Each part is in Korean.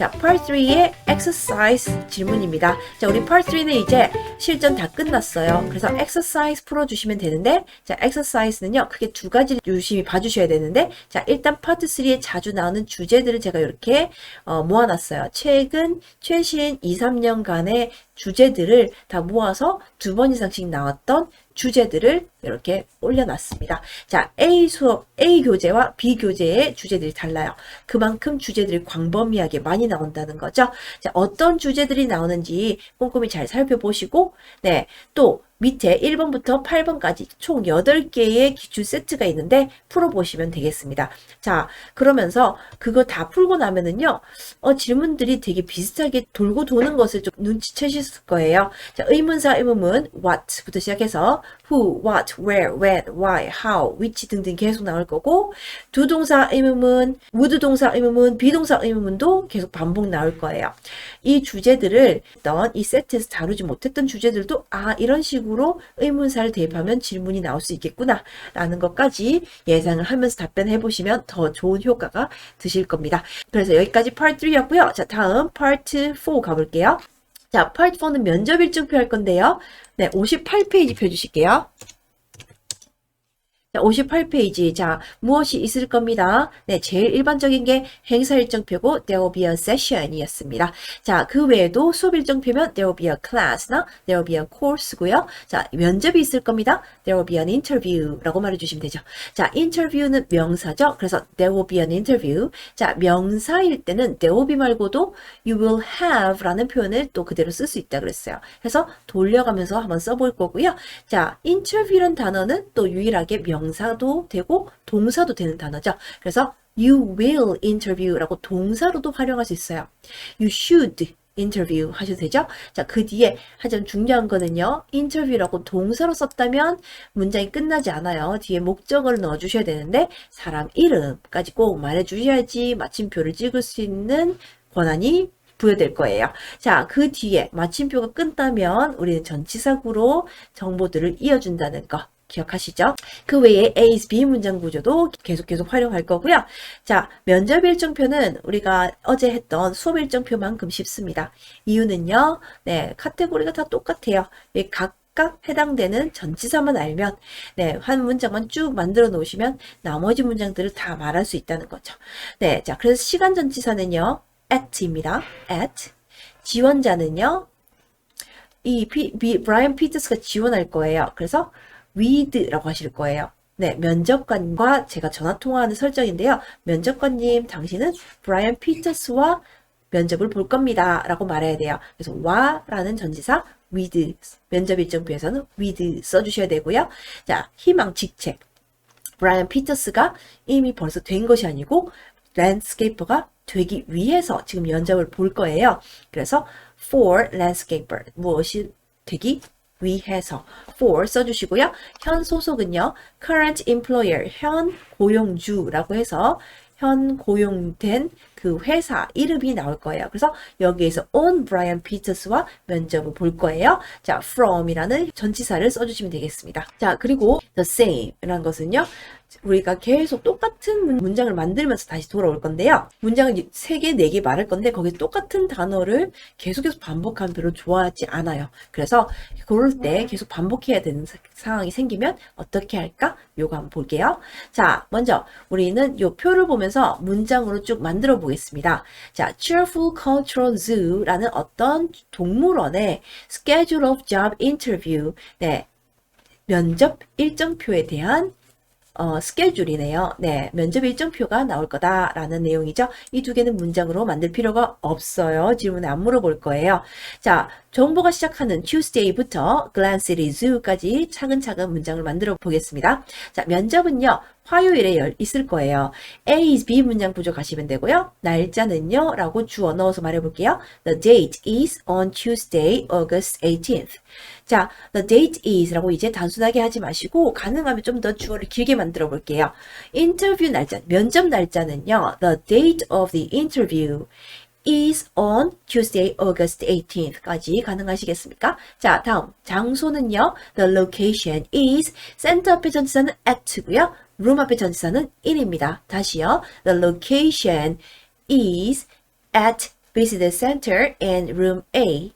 자, Part 3의 exercise 질문입니다. 자, 우리 Part 3는 이제 실전 다 끝났어요. 그래서 exercise 풀어주시면 되는데, 자, exercise는요, 크게 두 가지를 유심히 봐주셔야 되는데, 자, 일단 Part 3에 자주 나오는 주제들을 제가 이렇게 모아놨어요. 최신 2, 3년간의 주제들을 다 모아서 2번 이상씩 나왔던 주제들을 이렇게 올려놨습니다. 자, A 교재와 B 교재의 주제들이 달라요. 그만큼 주제들이 광범위하게 많이 나온다는 거죠. 자, 어떤 주제들이 나오는지 꼼꼼히 잘 살펴보시고, 네, 또 밑에 1번부터 8번까지 총 8개의 기출 세트가 있는데 풀어보시면 되겠습니다. 자, 그러면서 그거 다 풀고 나면은요, 질문들이 되게 비슷하게 돌고 도는 것을 좀 눈치채실 거예요. 자, 의문사 의문문 what부터 시작해서 who, what, where, when, why, how, which 등등 계속 나올 거고, 두동사 의문문, would 동사 의문문, 비동사 의문문도 계속 반복 나올 거예요. 이 주제들을 이 세트에서 다루지 못했던 주제들도 이런 식으로 의문사를 대입하면 질문이 나올 수 있겠구나 라는 것까지 예상을 하면서 답변해 보시면 더 좋은 효과가 드실 겁니다. 그래서 여기까지 Part 3였고요. 자, 다음 Part 4 가볼게요. 자, Part 4는 면접 일정표 할 건데요. 네, 58페이지 펴주실게요. 자, 58페이지. 자, 무엇이 있을 겁니다. 네, 제일 일반적인 게 행사 일정표고 there will be a session 이었습니다. 자, 그 외에도 수업 일정표면 there will be a class나 there will be a course고요. 자, 면접이 있을 겁니다. there will be an interview 라고 말해주시면 되죠. 자, interview는 명사죠. 그래서 there will be an interview. 자, 명사일 때는 there will be 말고도 you will have 라는 표현을 또 그대로 쓸 수 있다 그랬어요. 그래서 돌려가면서 한번 써볼 거고요. 자, interview라는 단어는 또 유일하게 명사도 되고 동사도 되는 단어죠. 그래서 you will interview라고 동사로도 활용할 수 있어요. you should interview 하셔도 되죠. 자, 그 뒤에 하여튼 중요한 거는요. interview라고 동사로 썼다면 문장이 끝나지 않아요. 뒤에 목적어를 넣어주셔야 되는데 사람 이름까지 꼭 말해주셔야지 마침표를 찍을 수 있는 권한이 부여될 거예요. 자, 그 뒤에 마침표가 끝나면 우리는 전치사구로 정보들을 이어준다는 거. 기억하시죠? 그 외에 A is B 문장 구조도 계속 활용할 거고요. 자, 면접 일정표는 우리가 어제 했던 수업 일정표만큼 쉽습니다. 이유는요. 네, 카테고리가 다 똑같아요. 각각 해당되는 전치사만 알면 한 문장만 쭉 만들어 놓으시면 나머지 문장들을 다 말할 수 있다는 거죠. 네, 자, 그래서 시간 전치사는요. at입니다. at. 지원자는요. 브라이언 피터스가 지원할 거예요. 그래서 with라고 하실 거예요. 네, 면접관과 제가 전화 통화하는 설정인데요. 면접관님, 당신은 브라이언 피터스와 면접을 볼 겁니다. 라고 말해야 돼요. 그래서 와 라는 전치사 with, 면접 일정표에서는 with 써주셔야 되고요. 자, 희망, 직책. 브라이언 피터스가 이미 벌써 된 것이 아니고 랜드스케이퍼가 되기 위해서 지금 면접을 볼 거예요. 그래서 for landscaper, 무엇이 되기 위해서 for 써주시고요. 현 소속은요. current employer, 현 고용주라고 해서 현 고용된 그 회사 이름이 나올 거예요. 그래서 여기에서 on Brian Peters와 면접을 볼 거예요. 자, from이라는 전치사를 써주시면 되겠습니다. 자, 그리고 the same 이라는 것은요. 우리가 계속 똑같은 문장을 만들면서 다시 돌아올 건데요. 문장을 3개, 4개 말할 건데 거기에 똑같은 단어를 계속해서 반복하면 별로 좋아하지 않아요. 그래서 그럴 때 계속 반복해야 되는 상황이 생기면 어떻게 할까? 요거 한번 볼게요. 자, 먼저 우리는 요 표를 보면서 문장으로 쭉 만들어 보겠습니다. 자, Cheerful Cultural Zoo라는 어떤 동물원의 Schedule of Job Interview, 네, 면접 일정표에 대한 스케줄이네요. 네, 면접 일정표가 나올 거다라는 내용이죠. 이 두 개는 문장으로 만들 필요가 없어요. 질문에 안 물어볼 거예요. 자, 정보가 시작하는 Tuesday부터 Glen City Zoo까지 차근차근 문장을 만들어 보겠습니다. 자, 면접은요. 화요일에 있을 거예요. A is B 문장 구조 가시면 되고요. 날짜는요. 라고 주어 넣어서 말해볼게요. The date is on Tuesday, August 18th. 자, the date is 라고 이제 단순하게 하지 마시고 가능하면 좀 더 주어를 길게 만들어 볼게요. 인터뷰 날짜, 면접 날짜는요. The date of the interview is on Tuesday, August 18th까지 가능하시겠습니까? 자, 다음 장소는요. The location is 센터 앞에 전치사는 at고요. room 앞에 전치사는 in입니다. 다시요. The location is at visitor center and room A.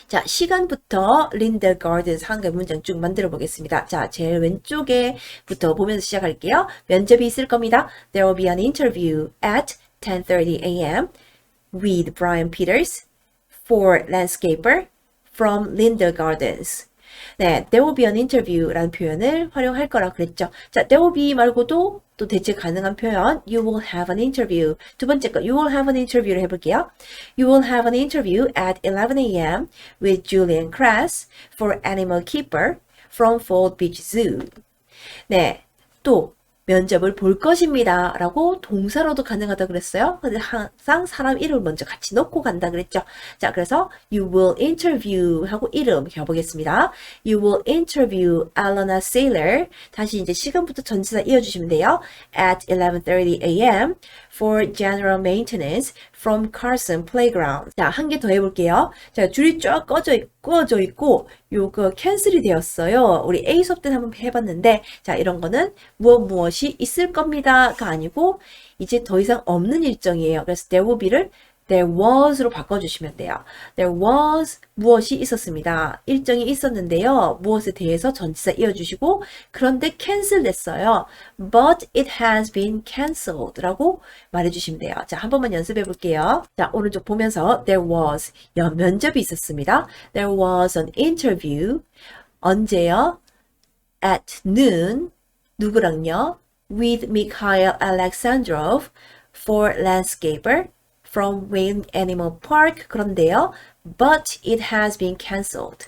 자, 시간부터 린델 가든스 한 개 문장 쭉 만들어 보겠습니다. 자, 제일 왼쪽에부터 보면서 시작할게요. 면접이 있을 겁니다. There will be an interview at 10:30 a.m. with Brian Peters for landscaper from Lindell Gardens. 네, there will be an interview라는 표현을 활용할 거라 그랬죠. 자, there will be 말고도 또 대체 가능한 표현 you will have an interview. 두 번째 거 you will have an interview를 해볼게요. You will have an interview at 11 a.m. with Julian Kress for animal keeper from Fort Beach Zoo. 네, 또 면접을 볼 것입니다 라고 동사로도 가능하다 그랬어요. 근데 항상 사람 이름을 먼저 같이 넣고 간다 그랬죠. 자, 그래서 you will interview 하고 이름 켜보겠습니다. You will interview Alana Saylor. 다시 이제 시간부터 전치사 이어주시면 돼요. At 11:30 a.m. for general maintenance from Carson Playground. 자, 한 개 더 해볼게요. 자, 줄이 쫙 꺼져 있고 요거 캔슬이 되었어요. 우리 A 수업 때는 한번 해봤는데 자, 이런 거는 무엇이 있을 겁니다가 아니고 이제 더 이상 없는 일정이에요. 그래서 there will be를 there was로 바꿔주시면 돼요. There was 무엇이 있었습니다. 일정이 있었는데요. 무엇에 대해서 전치사 이어주시고 그런데 캔슬 됐어요. But it has been cancelled 라고 말해주시면 돼요. 자, 한 번만 연습해 볼게요. 자, 오른쪽 보면서 there was 면접이 있었습니다. There was an interview. 언제요? At noon. 누구랑요? With Mikhail Alexandrov for landscaper from Wayne Animal Park. 그런데요, but it has been cancelled.